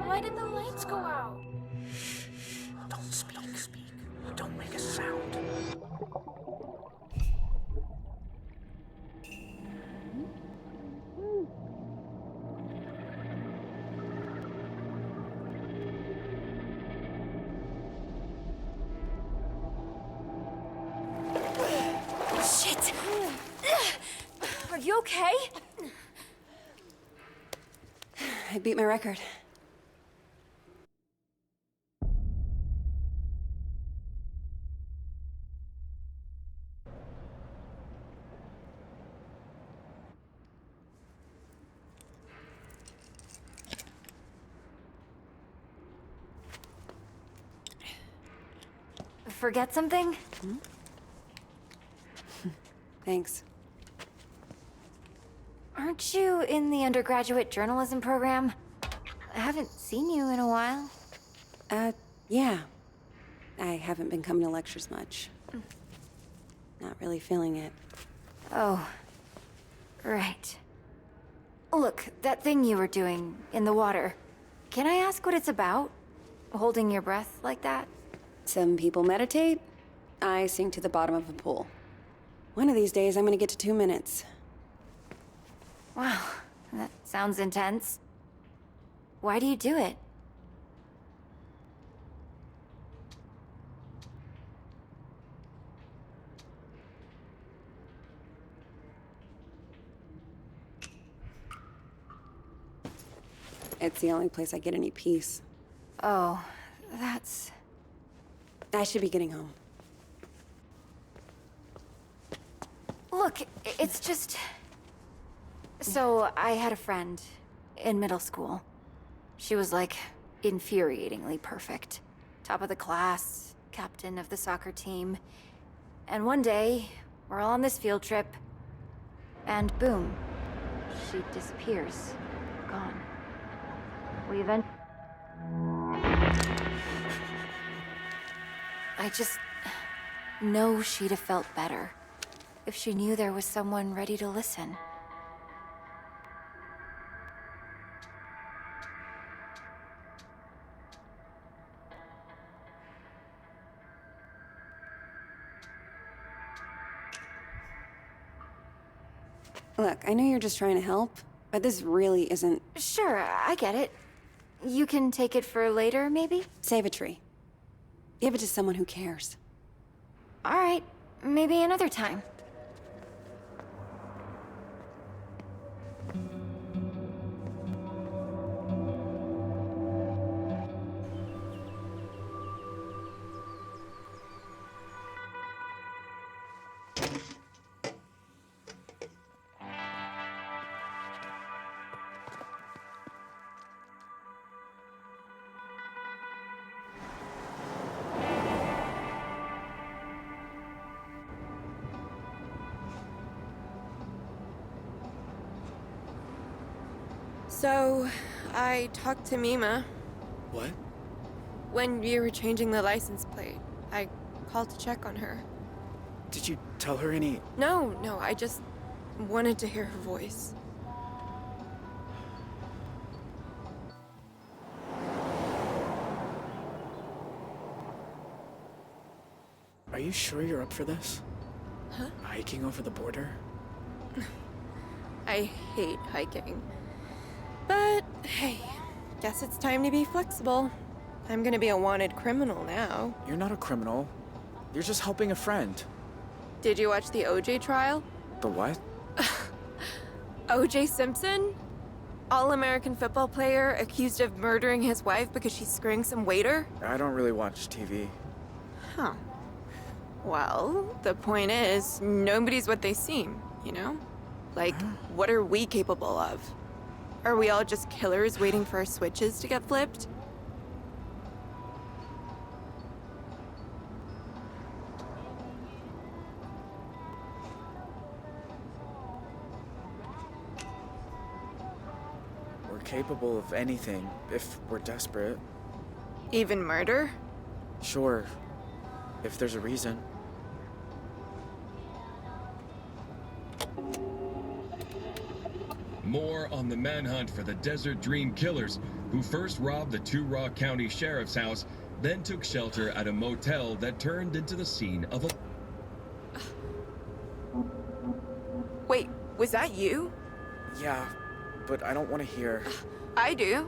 Why did the lights go out? Don't speak. Don't make a sound. Shit! Are you okay? I beat my record. Forget something? Thanks. Aren't you in the undergraduate journalism program? I haven't seen you in a while. Yeah. I haven't been coming to lectures much. Not really feeling it. Oh. Right. Look, that thing you were doing in the water. Can I ask what it's about? Holding your breath like that? Some people meditate. I sink to the bottom of a pool. One of these days, I'm gonna get to 2 minutes. Wow, that sounds intense. Why do you do it? It's the only place I get any peace. Oh, that's... I should be getting home. Look, it's just... So, I had a friend in middle school. She was like infuriatingly perfect. Top of the class, captain of the soccer team. And one day, we're all on this field trip, and boom, she disappears. Gone. We I just know she'd have felt better if she knew there was someone ready to listen. Look, I know you're just trying to help, but this really isn't... Sure, I get it. You can take it for later, maybe? Save a tree. Give it to someone who cares. All right, maybe another time. So, I talked to Mima. What? When you were changing the license plate, I called to check on her. Did you tell her any... No, I just wanted to hear her voice. Are you sure you're up for this? Huh? Hiking over the border? I hate hiking. But, hey, guess it's time to be flexible. I'm gonna be a wanted criminal now. You're not a criminal. You're just helping a friend. Did you watch the OJ trial? The what? OJ Simpson? All-American football player accused of murdering his wife because she's screwing some waiter? I don't really watch TV. Huh. Well, the point is, nobody's what they seem, you know? Like, what are we capable of? Are we all just killers waiting for our switches to get flipped? We're capable of anything, if we're desperate. Even murder? Sure, if there's a reason. More on the manhunt for the Desert Dream Killers, who first robbed the Two Rock County Sheriff's house, then took shelter at a motel that turned into the scene of a... Wait, was that you? Yeah, but I don't want to hear. I do.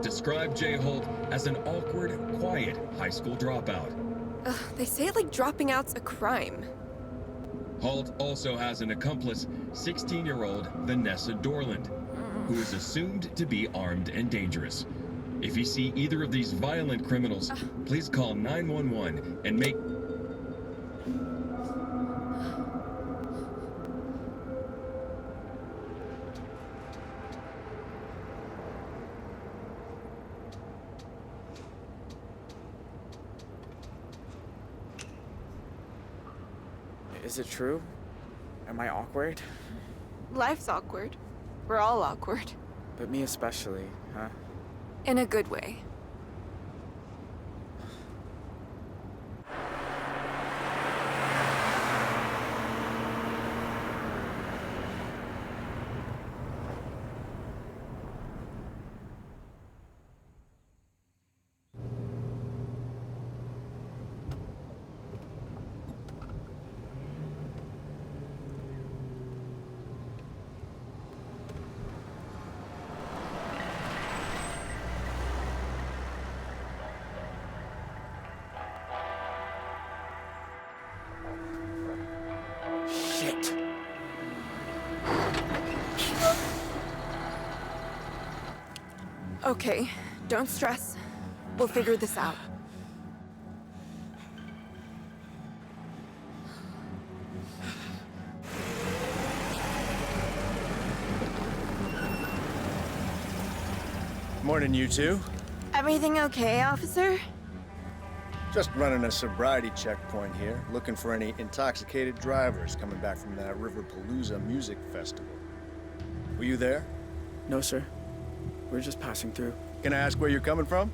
Described Jay Holt as an awkward, quiet high school dropout. They say like dropping out's a crime. Holt also has an accomplice, 16-year-old Vanessa Dorland, who is assumed to be armed and dangerous. If you see either of these violent criminals, please call 911 and make... Is it true? Am I awkward? Life's awkward. We're all awkward. But me especially, huh? In a good way. Shit. Okay, don't stress. We'll figure this out. Morning, you two. Everything okay, officer? Just running a sobriety checkpoint here, looking for any intoxicated drivers coming back from that Riverpalooza music festival. Were you there? No, sir. We're just passing through. Can I ask where you're coming from?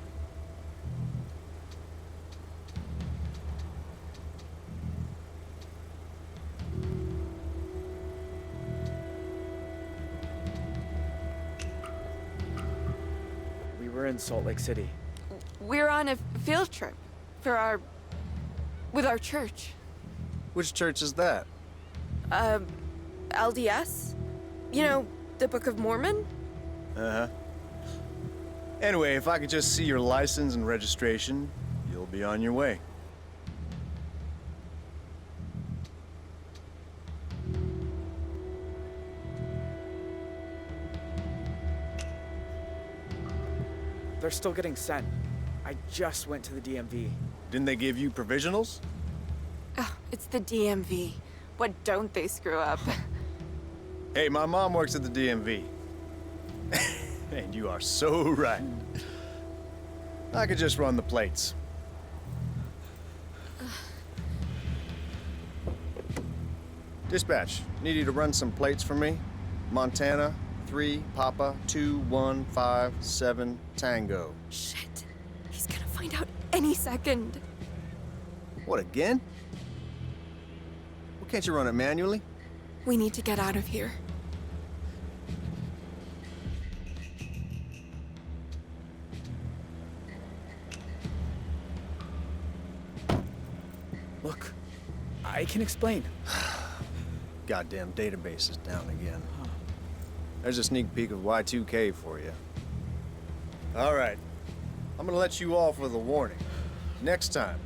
We were in Salt Lake City. We're on a field trip with our church. Which church is that? LDS? You know, the Book of Mormon? Uh-huh. Anyway, if I could just see your license and registration, you'll be on your way. They're still getting sent. I just went to the DMV. Didn't they give you provisionals? Oh, it's the DMV. What don't they screw up? Hey, my mom works at the DMV. And you are so right. I could just run the plates. Dispatch, need you to run some plates for me. Montana, 3, Papa, 2, 1, 5, 7, Tango. Shit. He's gonna find out any second. What, again? Well, can't you run it manually? We need to get out of here. Look, I can explain. Goddamn database is down again. There's a sneak peek of Y2K for you. All right. I'm gonna let you off with a warning. Next time,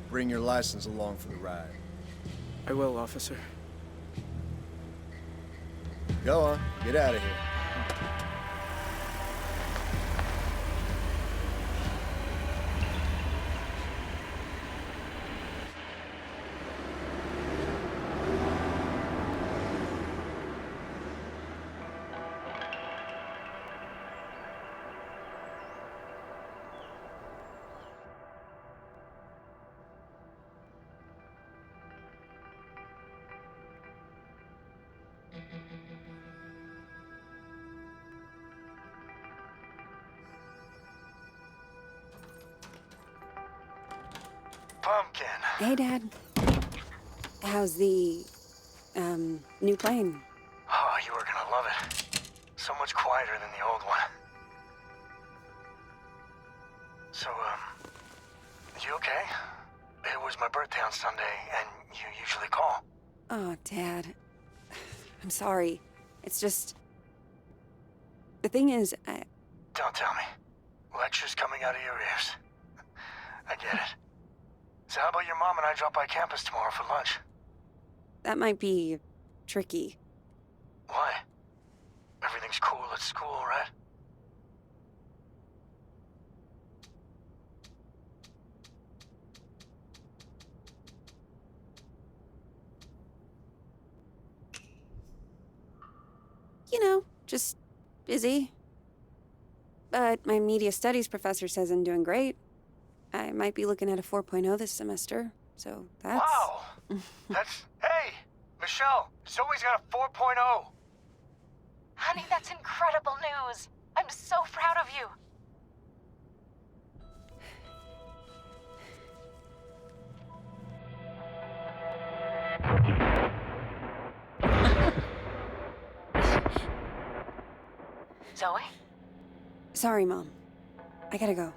bring your license along for the ride. I will, officer. Go on, get out of here. Pumpkin. Hey, Dad. How's the, new plane? Oh, you are gonna love it. So much quieter than the old one. So, you okay? It was my birthday on Sunday, and you usually call. Oh, Dad. I'm sorry. It's just... The thing is, Don't tell me. Lectures coming out of your ears. I get it. So how about your mom and I drop by campus tomorrow for lunch? that might be tricky. Why? Everything's cool at school, right? You know, just busy. But my media studies professor says I'm doing great. I might be looking at a 4.0 this semester, so that's... Wow! That's... Hey! Michelle! Zoe's got a 4.0! Honey, that's incredible news. I'm so proud of you. Zoe? Sorry, Mom. I gotta go.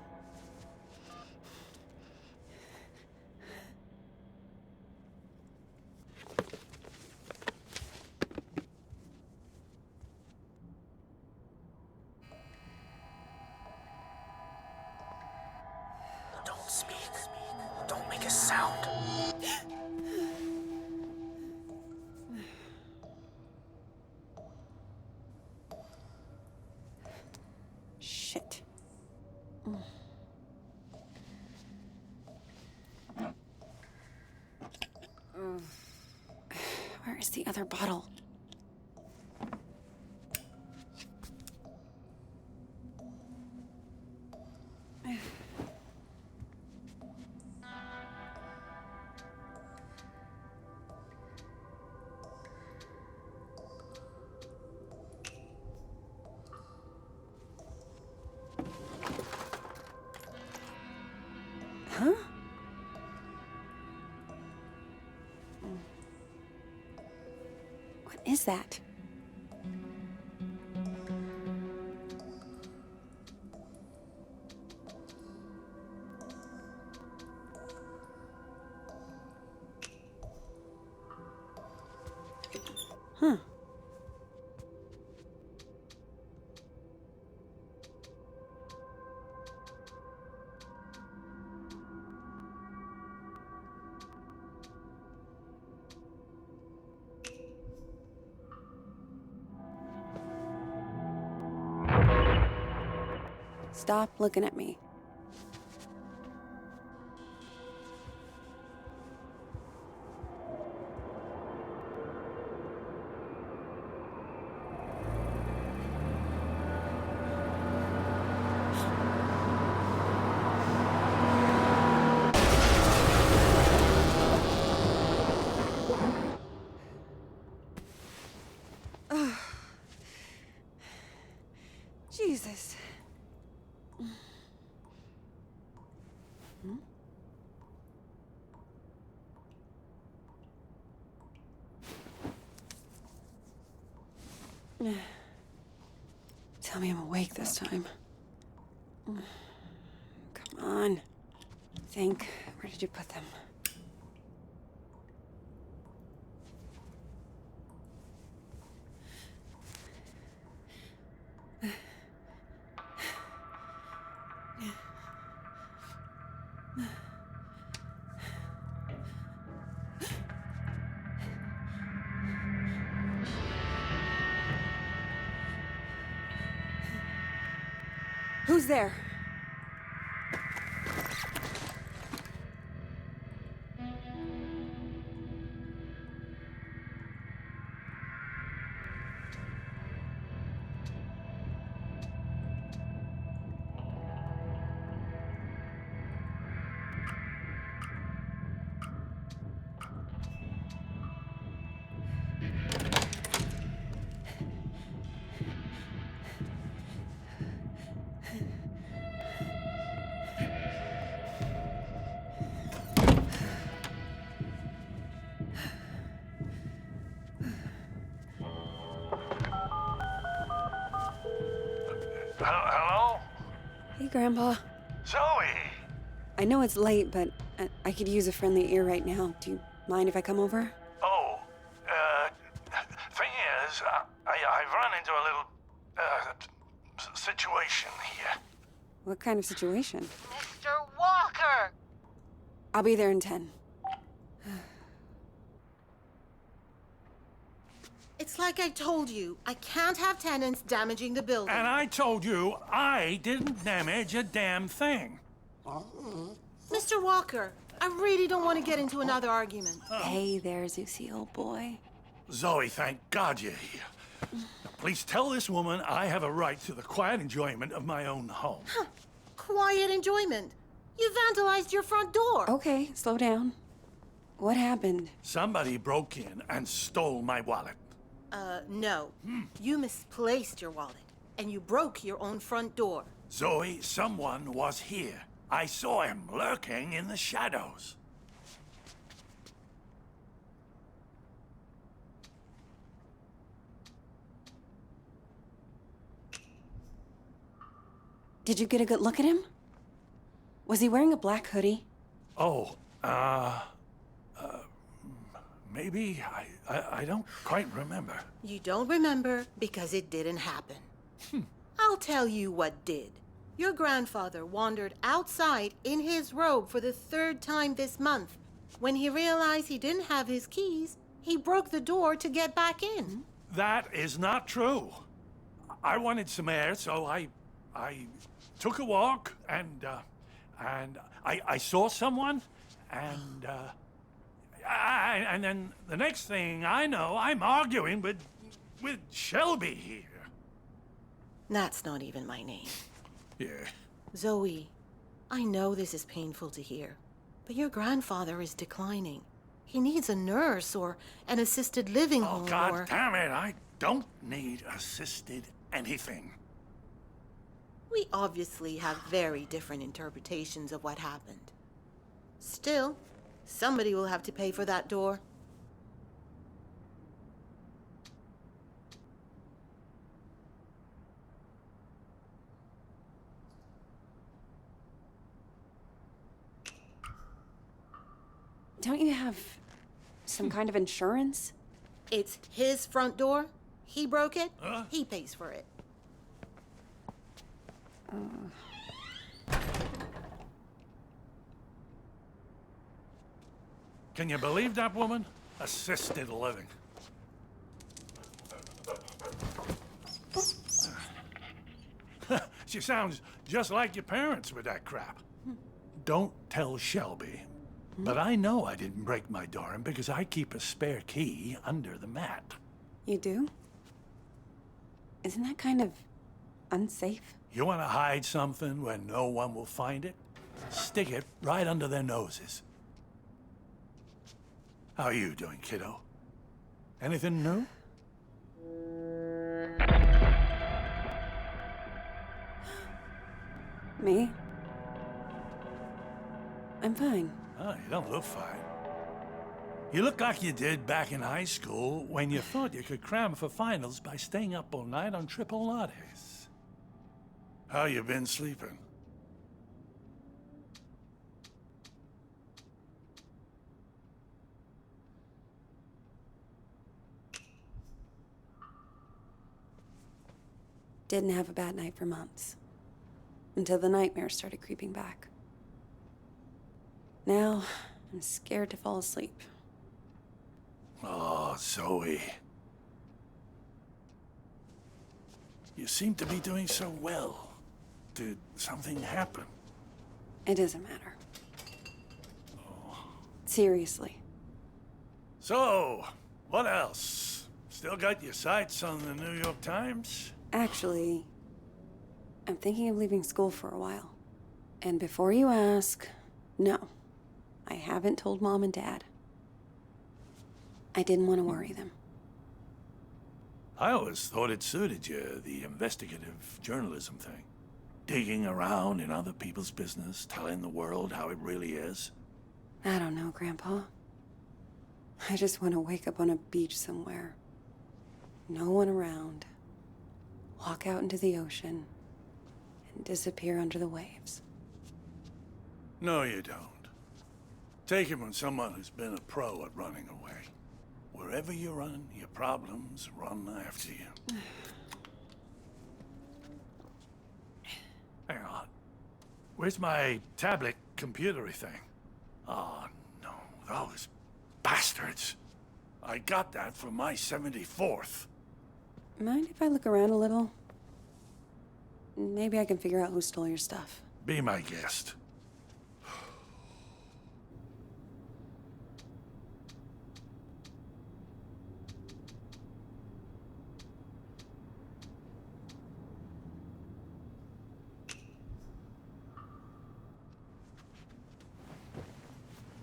Don't speak. Don't make a sound. Shit. Where is the other bottle? Huh? What is that? Huh. Stop looking at me. Jesus. Tell me I'm awake this time. Come on. Think. Where did you put them? Who's there? Grandpa. Zoe! I know it's late, but I could use a friendly ear right now. Do you mind if I come over? Oh, thing is, I've run into a little, situation here. What kind of situation? Mr. Walker! I'll be there in 10. It's like I told you. I can't have tenants damaging the building. And I told you I didn't damage a damn thing. Mr. Walker, I really don't want to get into another argument. Hey there, Zeusy, old boy. Zoe, thank God you're here. Please tell this woman I have a right to the quiet enjoyment of my own home. Quiet enjoyment. You vandalized your front door. Okay, slow down. What happened? Somebody broke in and stole my wallet. No. You misplaced your wallet, and you broke your own front door. Zoe, someone was here. I saw him lurking in the shadows. Did you get a good look at him? Was he wearing a black hoodie? Oh, maybe. I don't quite remember. You don't remember because it didn't happen. I'll tell you what did. Your grandfather wandered outside in his robe for the 3rd time this month. When he realized he didn't have his keys, he broke the door to get back in. That is not true. I wanted some air, so I took a walk, and I saw someone, and then the next thing I know, I'm arguing with Shelby here. That's not even my name. Yeah. Zoe, I know this is painful to hear, but your grandfather is declining. He needs a nurse or an assisted living Oh, home God or... damn it, I don't need assisted anything. We obviously have very different interpretations of what happened. Still, somebody will have to pay for that door. Don't you have some kind of insurance? It's his front door. He broke it. He pays for it. Can you believe that woman? Assisted living. She sounds just like your parents with that crap. Don't tell Shelby, but I know I didn't break my door in because I keep a spare key under the mat. You do? Isn't that kind of unsafe? You want to hide something where no one will find it? Stick it right under their noses. How are you doing, kiddo? Anything new? Me? I'm fine. Oh, you don't look fine. You look like you did back in high school when you thought you could cram for finals by staying up all night on triple lattes. How you been sleeping? Didn't have a bad night for months. Until the nightmares started creeping back. Now, I'm scared to fall asleep. Oh, Zoe. You seem to be doing so well. Did something happen? It doesn't matter. Seriously. So, what else? Still got your sights on the New York Times? Actually, I'm thinking of leaving school for a while. And before you ask, no. I haven't told Mom and Dad. I didn't want to worry them. I always thought it suited you, the investigative journalism thing. Digging around in other people's business, telling the world how it really is. I don't know, Grandpa. I just want to wake up on a beach somewhere. No one around. Walk out into the ocean and disappear under the waves. No, you don't. Take it from someone who's been a pro at running away. Wherever you run, your problems run after you. Hang on. Where's my tablet computery thing? Oh, no. Those bastards. I got that for my 74th. Mind if I look around a little? Maybe I can figure out who stole your stuff. Be my guest.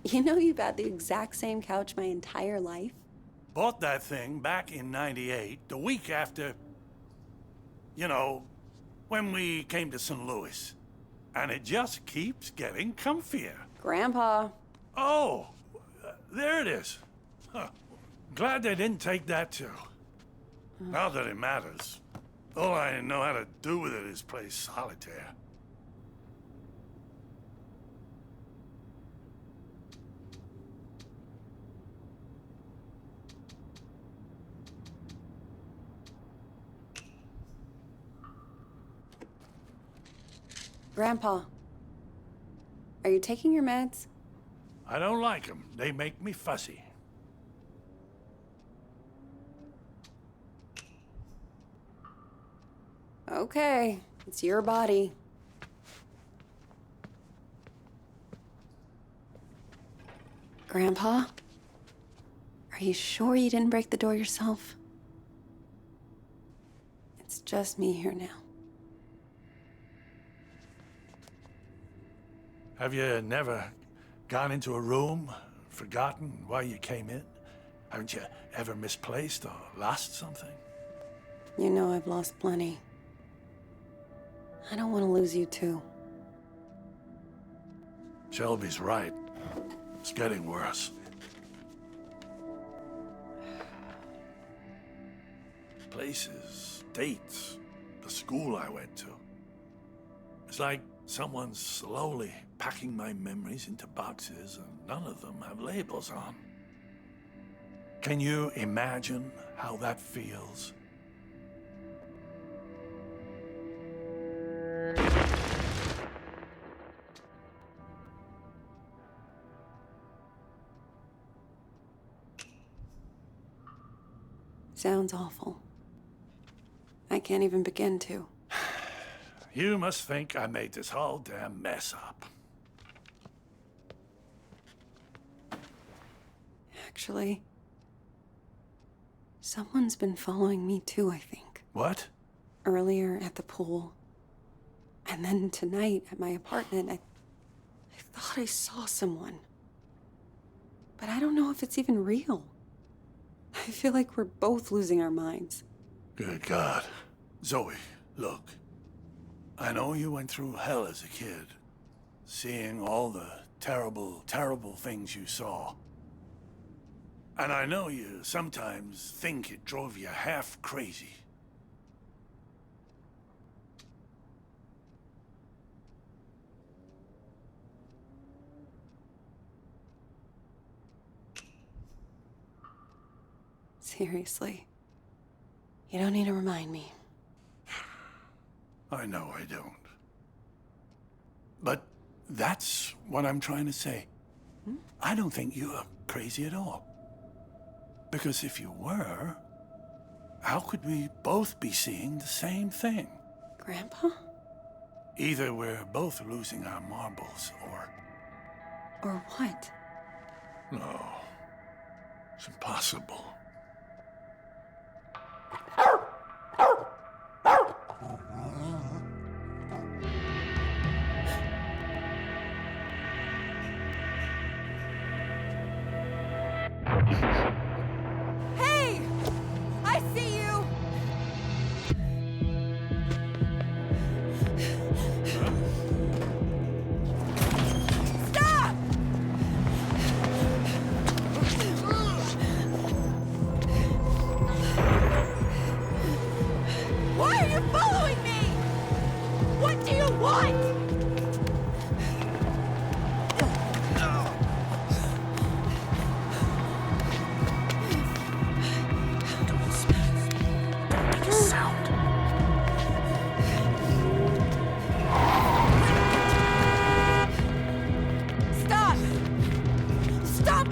You know you've had the exact same couch my entire life? Bought that thing back in '98, the week after, you know, when we came to St. Louis. And it just keeps getting comfier. Grandpa. Oh, there it is. Huh. Glad they didn't take that too. Not that it matters. All I know how to do with it is play solitaire. Grandpa, are you taking your meds? I don't like them. They make me fussy. Okay, it's your body. Grandpa, are you sure you didn't break the door yourself? It's just me here now. Have you never gone into a room, forgotten why you came in? Haven't you ever misplaced or lost something? You know I've lost plenty. I don't want to lose you too. Shelby's right. It's getting worse. Places, dates, the school I went to. It's like someone's slowly packing my memories into boxes and none of them have labels on. Can you imagine how that feels? Sounds awful. I can't even begin to. You must think I made this whole damn mess up. Actually, someone's been following me too, I think. What? Earlier at the pool, and then tonight at my apartment, I thought I saw someone. But I don't know if it's even real. I feel like we're both losing our minds. Good God. Zoe, look. I know you went through hell as a kid, seeing all the terrible, terrible things you saw. And I know you sometimes think it drove you half crazy. Seriously, you don't need to remind me. I know I don't. But that's what I'm trying to say. I don't think you are crazy at all. Because if you were, how could we both be seeing the same thing? Grandpa? Either we're both losing our marbles, or... Or what? No. It's impossible. Hey! I see you! Stop!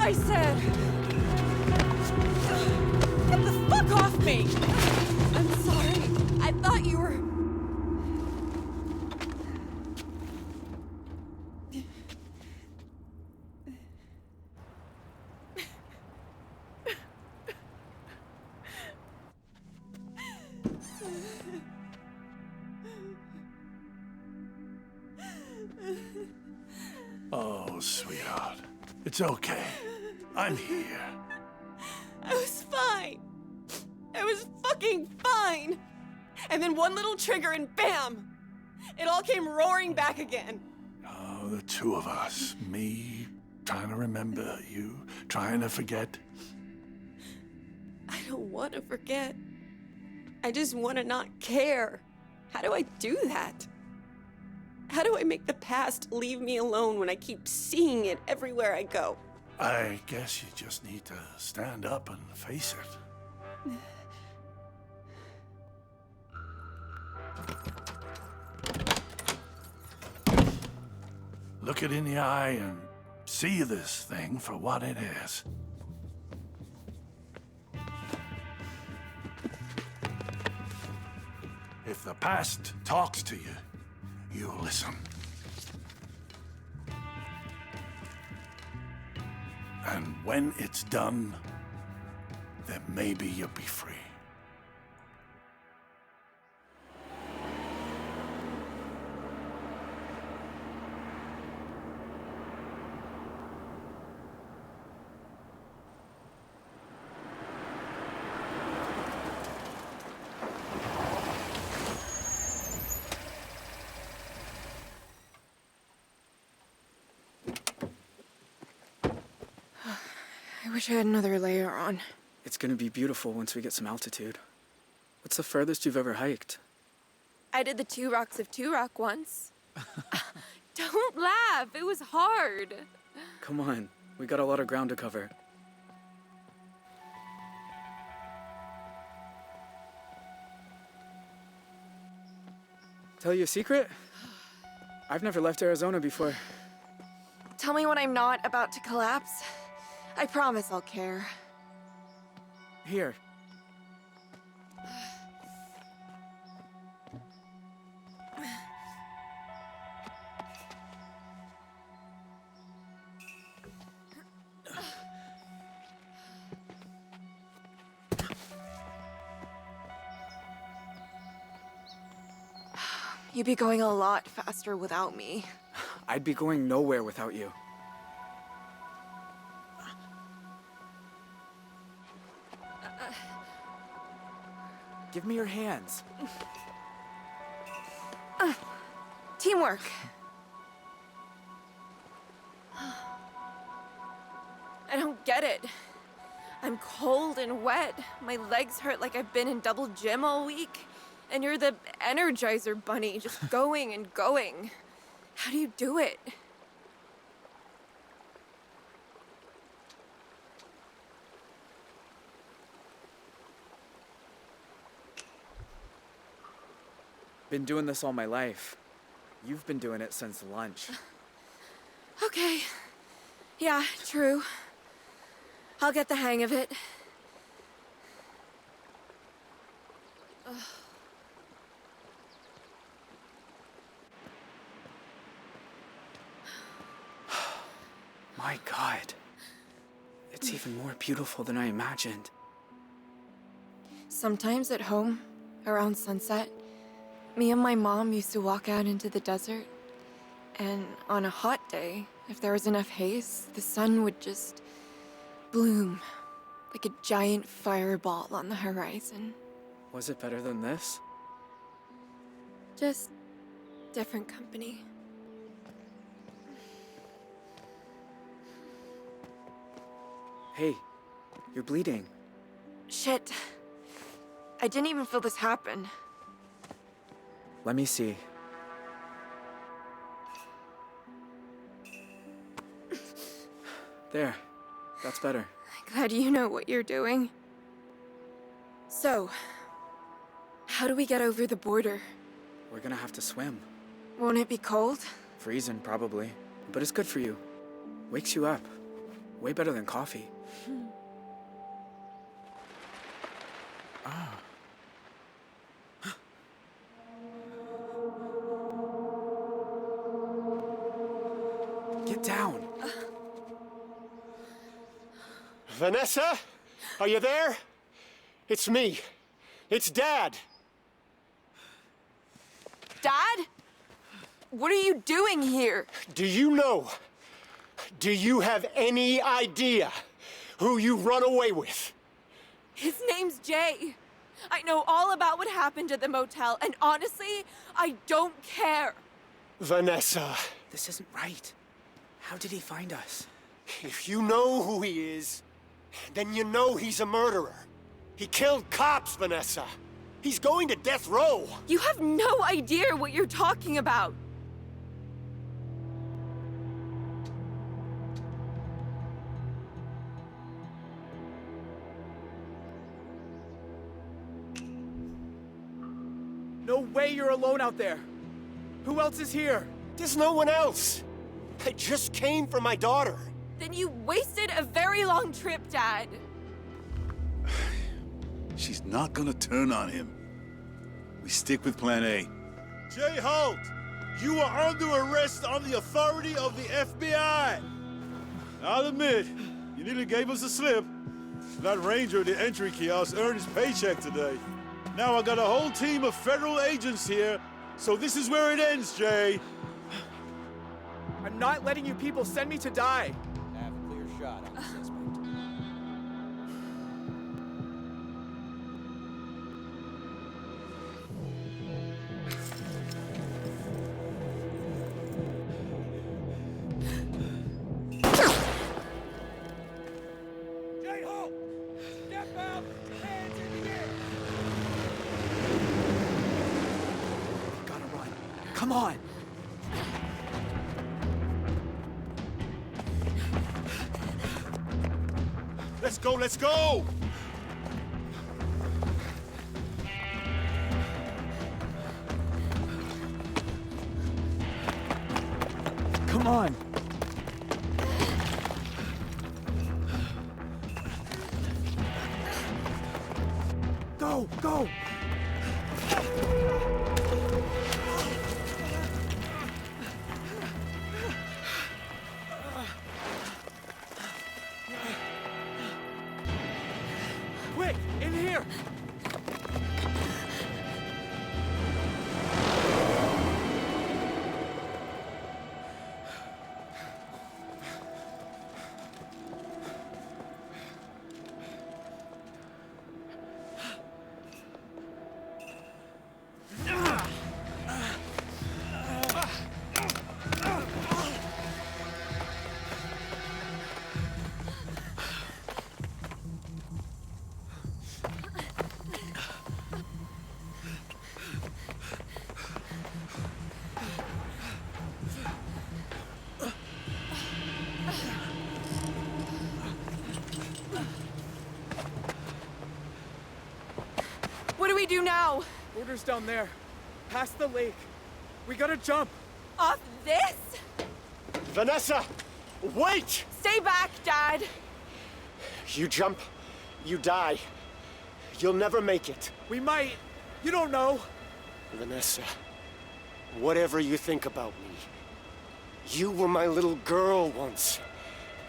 I said... Get the fuck off me! I'm sorry. I thought you were... Oh, sweetheart. It's okay. I'm here. I was fine. I was fucking fine. And then one little trigger and bam! It all came roaring back again. Oh, the two of us. Me trying to remember, you trying to forget. I don't want to forget. I just want to not care. How do I do that? How do I make the past leave me alone when I keep seeing it everywhere I go? I guess you just need to stand up and face it. Look it in the eye and see this thing for what it is. If the past talks to you, you listen. And when it's done, then maybe you'll be free. I wish I had another layer on. It's gonna be beautiful once we get some altitude. What's the furthest you've ever hiked? I did the 2 Rocks of 2 Rock once. Don't laugh, it was hard. Come on, we got a lot of ground to cover. Tell you a secret? I've never left Arizona before. Tell me when I'm not about to collapse. I promise I'll care. Here. You'd be going a lot faster without me. I'd be going nowhere without you. Give me your hands. Teamwork. I don't get it. I'm cold and wet. My legs hurt like I've been in double gym all week. And you're the Energizer Bunny, just going and going. How do you do it? Been doing this all my life. You've been doing it since lunch. Okay. Yeah, true. I'll get the hang of it. Ugh. My God. It's even more beautiful than I imagined. Sometimes at home, around sunset, me and my mom used to walk out into the desert. And on a hot day, if there was enough haze, the sun would just bloom like a giant fireball on the horizon. Was it better than this? Just different company. Hey, you're bleeding. Shit. I didn't even feel this happen. Let me see. There. That's better. Glad you know what you're doing. So, how do we get over the border? We're gonna have to swim. Won't it be cold? Freezing, probably. But it's good for you. Wakes you up. Way better than coffee. Ah. Get down. Vanessa? Are you there? It's me. It's Dad. Dad? What are you doing here? Do you know? Do you have any idea who you run away with? His name's Jay. I know all about what happened at the motel, and honestly, I don't care. Vanessa. This isn't right. How did he find us? If you know who he is, then you know he's a murderer. He killed cops, Vanessa. He's going to death row. You have no idea what you're talking about. No way you're alone out there. Who else is here? There's no one else. I just came for my daughter. Then you wasted a very long trip, Dad. She's not gonna turn on him. We stick with plan A. Jay Holt, you are under arrest on the authority of the FBI. I'll admit, you nearly gave us a slip. That ranger at the entry kiosk earned his paycheck today. Now I got a whole team of federal agents here, so this is where it ends, Jay. I'm not letting you people send me to die. Have a clear shot on the suspect. Jay Holt, step out, hands in the air. Gotta run. Come on. Let's go, let's go! Come on. Go, go! Quick, in here! What do we do now? Water's down there. Past the lake. We gotta jump. Off this? Vanessa, wait! Stay back, Dad. You jump, you die. You'll never make it. We might. You don't know. Vanessa, whatever you think about me, you were my little girl once.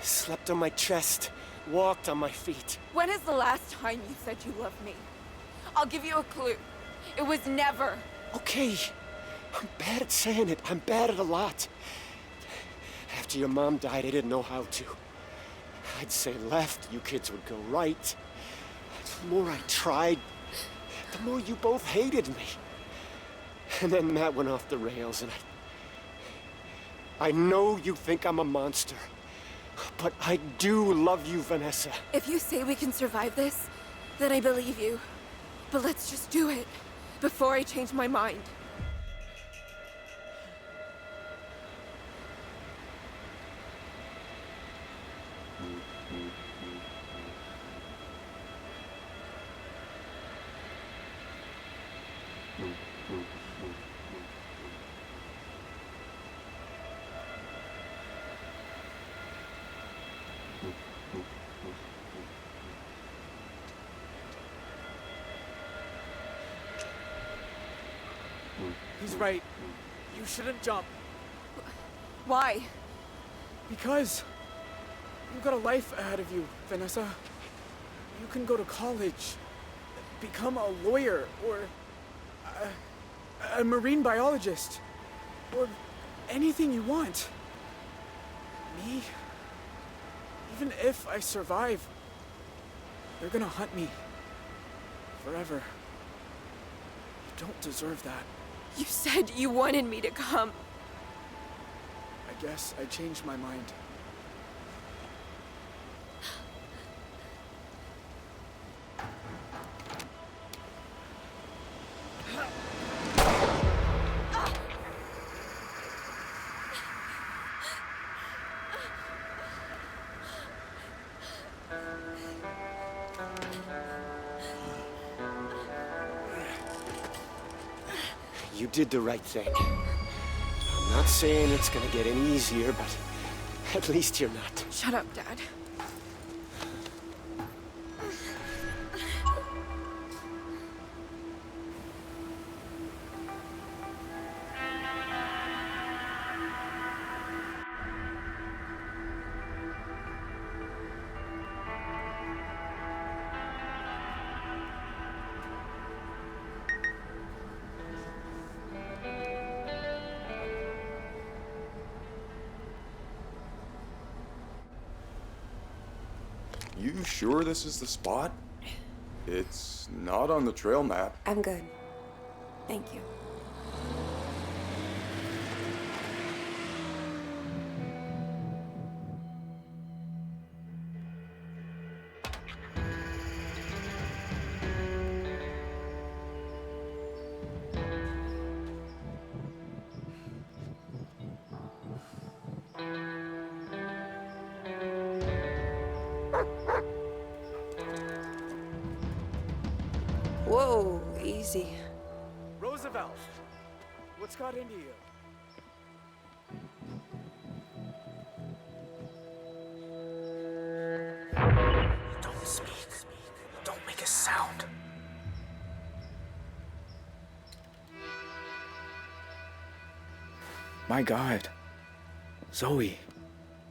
Slept on my chest, walked on my feet. When is the last time you said you loved me? I'll give you a clue. It was never. Okay, I'm bad at saying it. I'm bad at a lot. After your mom died, I didn't know how to. I'd say left, you kids would go right. The more I tried, the more you both hated me. And then that went off the rails, and I know you think I'm a monster, but I do love you, Vanessa. If you say we can survive this, then I believe you. But let's just do it before I change my mind. right. You shouldn't jump. Why? Because you've got a life ahead of you, Vanessa. You can go to college, become a lawyer, or a marine biologist, or anything you want. Me? Even if I survive, they're gonna hunt me. Forever. You don't deserve that. You said you wanted me to come. I guess I changed my mind. You did the right thing. I'm not saying it's gonna get any easier, but at least you're not. Shut up, Dad. You sure this is the spot? It's not on the trail map. I'm good. Thank you. Whoa, easy. Roosevelt, what's got into you? Don't speak. Don't make a sound. My God. Zoe,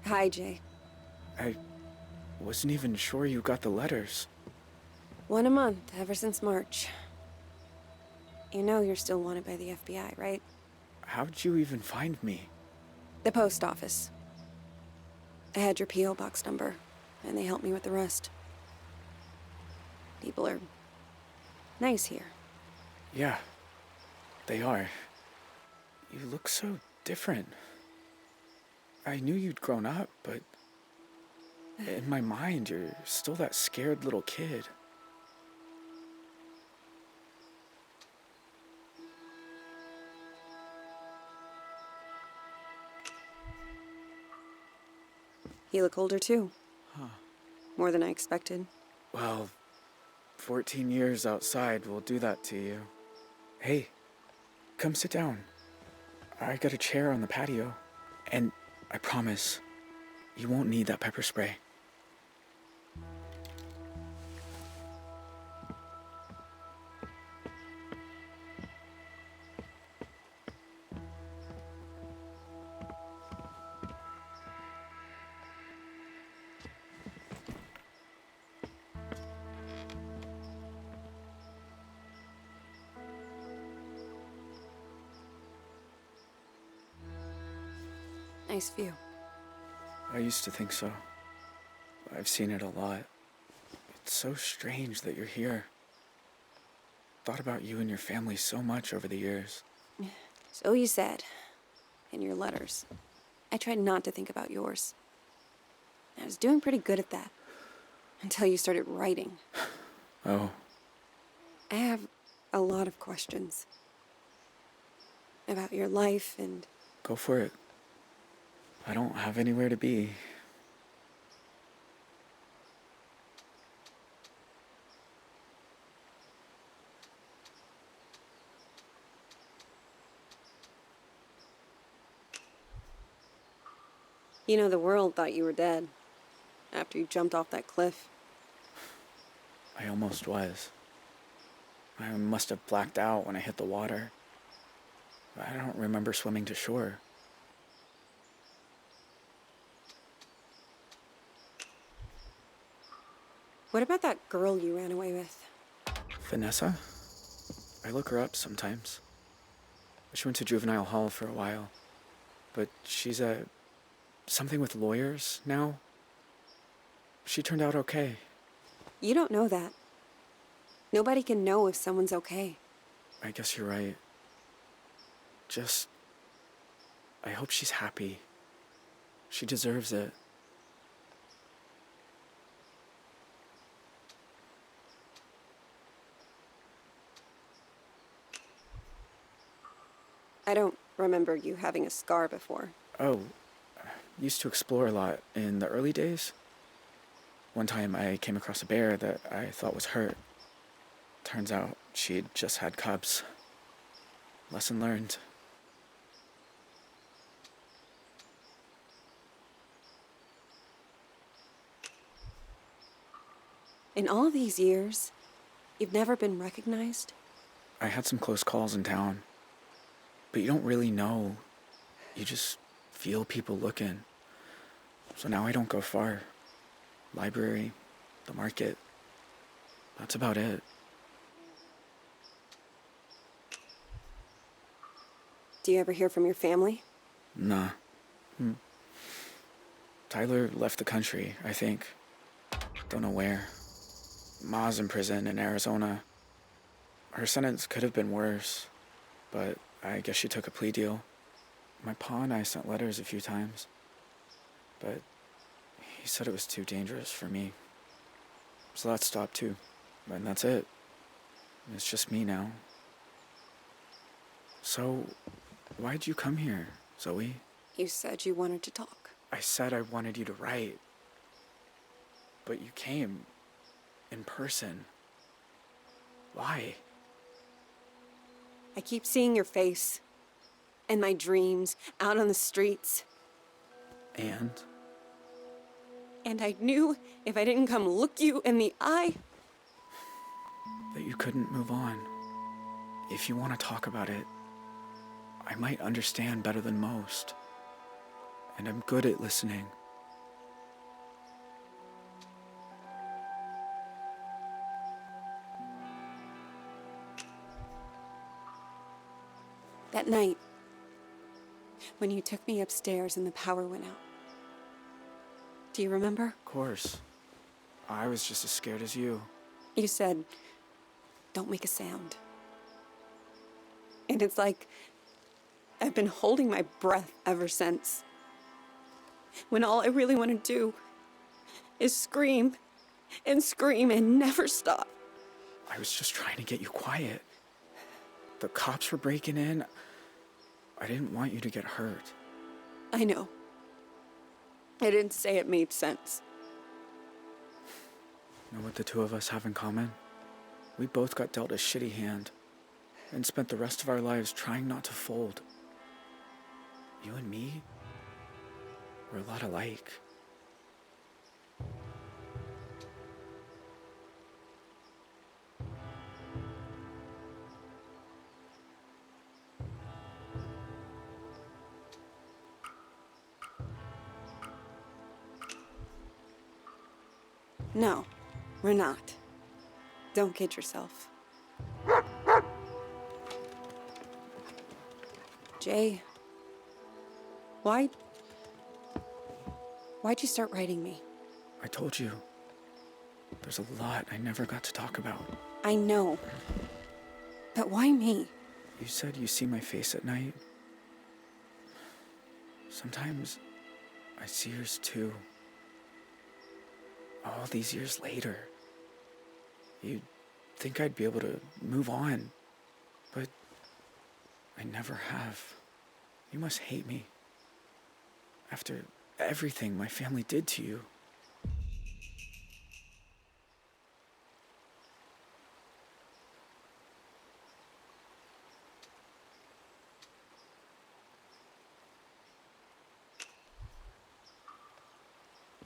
Hi, Jay. I wasn't even sure you got the letters. 1 a month, ever since March. You know you're still wanted by the FBI, right? How'd you even find me? The post office. I had your P.O. box number, and they helped me with the rest. People are nice here. Yeah, they are. You look so different. I knew you'd grown up, but in my mind, you're still that scared little kid. You look older too. Huh. More than I expected. Well, 14 years outside will do that to you. Hey, come sit down. I got a chair on the patio. And I promise, you won't need that pepper spray. Nice view. I used to think so. I've seen it a lot. It's so strange that you're here. Thought about you and your family so much over the years. So you said. In your letters. I tried not to think about yours. I was doing pretty good at that. Until you started writing. Oh. I have a lot of questions. About your life and... Go for it. I don't have anywhere to be. You know, the world thought you were dead. After you jumped off that cliff. I almost was. I must have blacked out when I hit the water. I don't remember swimming to shore. What about that girl you ran away with? Vanessa? I look her up sometimes. She went to juvenile hall for a while, but she's something with lawyers now. She turned out okay. You don't know that. Nobody can know if someone's okay. I guess you're right. I hope she's happy. She deserves it. I don't remember you having a scar before. Oh, I used to explore a lot in the early days. One time I came across a bear that I thought was hurt. Turns out she'd just had cubs. Lesson learned. In all these years, you've never been recognized? I had some close calls in town. But you don't really know. You just feel people looking. So now I don't go far. Library, the market. That's about it. Do you ever hear from your family? Nah. Tyler left the country, I think. Don't know where. Ma's in prison in Arizona. Her sentence could have been worse, but I guess she took a plea deal. My pa and I sent letters a few times, but he said it was too dangerous for me. So that stopped too, and that's it. It's just me now. So, why'd you come here, Zoe? You said you wanted to talk. I said I wanted you to write, but you came in person. Why? I keep seeing your face. In my dreams, out on the streets. And? And I knew if I didn't come look you in the eye... that you couldn't move on. If you want to talk about it, I might understand better than most. And I'm good at listening. That night, when you took me upstairs and the power went out. Do you remember? Of course. I was just as scared as you. You said, don't make a sound. And it's like I've been holding my breath ever since. When all I really want to do is scream and scream and never stop. I was just trying to get you quiet. The cops were breaking in. I didn't want you to get hurt. I know. I didn't say it made sense. Know what the two of us have in common? We both got dealt a shitty hand and spent the rest of our lives trying not to fold. You and me, we're a lot alike. No, we're not. Don't kid yourself. Jay, why'd you start writing me? I told you. There's a lot I never got to talk about. I know. But why me? You said you see my face at night. Sometimes I see yours too. All these years later. You'd think I'd be able to move on, but I never have. You must hate me. After everything my family did to you.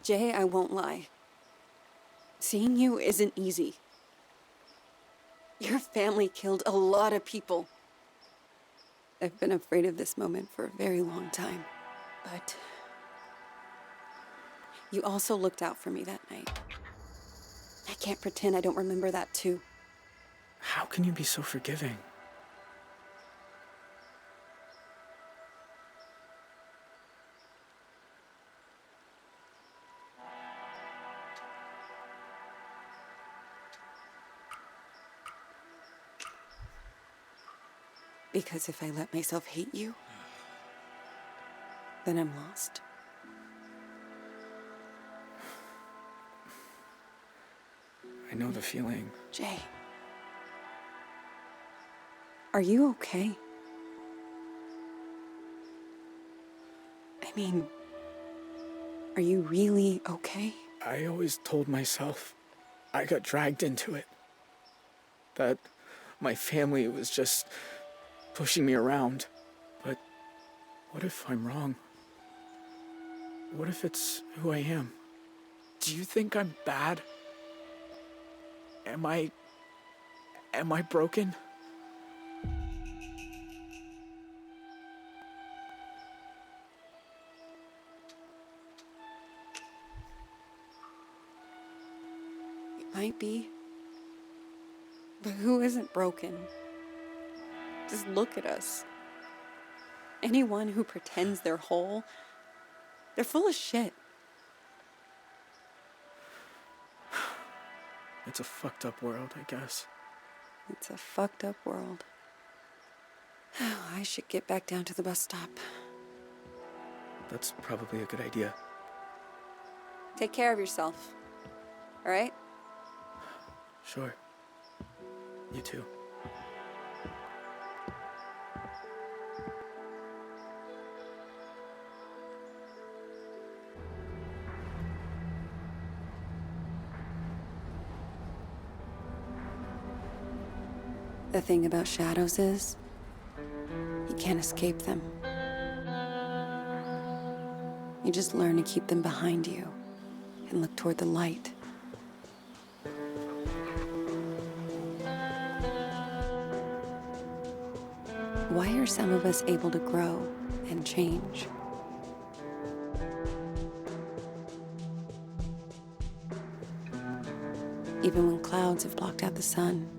Jay, I won't lie. Seeing you isn't easy. Your family killed a lot of people. I've been afraid of this moment for a very long time. But you also looked out for me that night. I can't pretend I don't remember that too. How can you be so forgiving? Because if I let myself hate you, then I'm lost. I know the feeling. Jay. Are you okay? I mean, are you really okay? I always told myself I got dragged into it. That my family was just pushing me around. But what if I'm wrong? What if it's who I am? Do you think I'm bad? Am I broken? It might be. But who isn't broken? Just look at us. Anyone who pretends they're whole, they're full of shit. It's a fucked up world, I guess. It's a fucked up world. I should get back down to the bus stop. That's probably a good idea. Take care of yourself. All right? Sure. You too. The thing about shadows is, you can't escape them. You just learn to keep them behind you and look toward the light. Why are some of us able to grow and change? Even when clouds have blocked out the sun.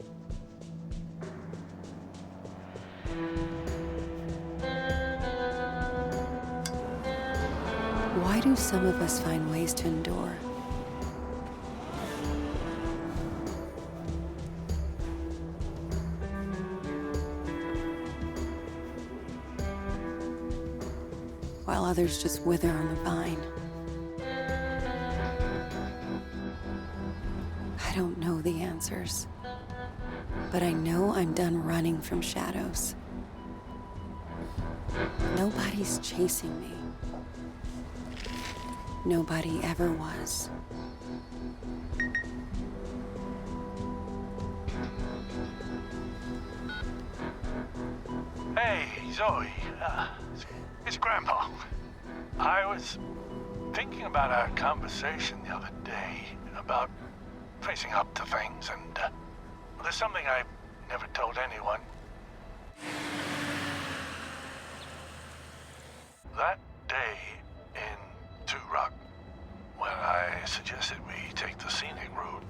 Why do some of us find ways to endure? While others just wither on the vine. I don't know the answers, but I know I'm done running from shadows. Nobody's chasing me. Nobody ever was. Hey, Zoe. It's Grandpa. I was thinking about our conversation the other day about facing up to things, and there's something I never told anyone. That day in Two Rock, when I suggested we take the scenic route,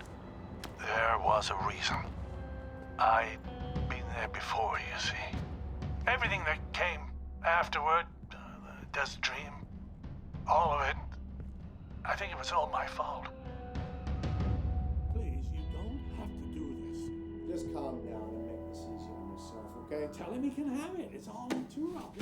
there was a reason. I'd been there before, you see. Everything that came afterward, the Desert Dream, all of it, I think it was all my fault. Please, you don't have to do this. Just calm down and make this easy on yourself, okay? Tell him he can have it. It's all too rough.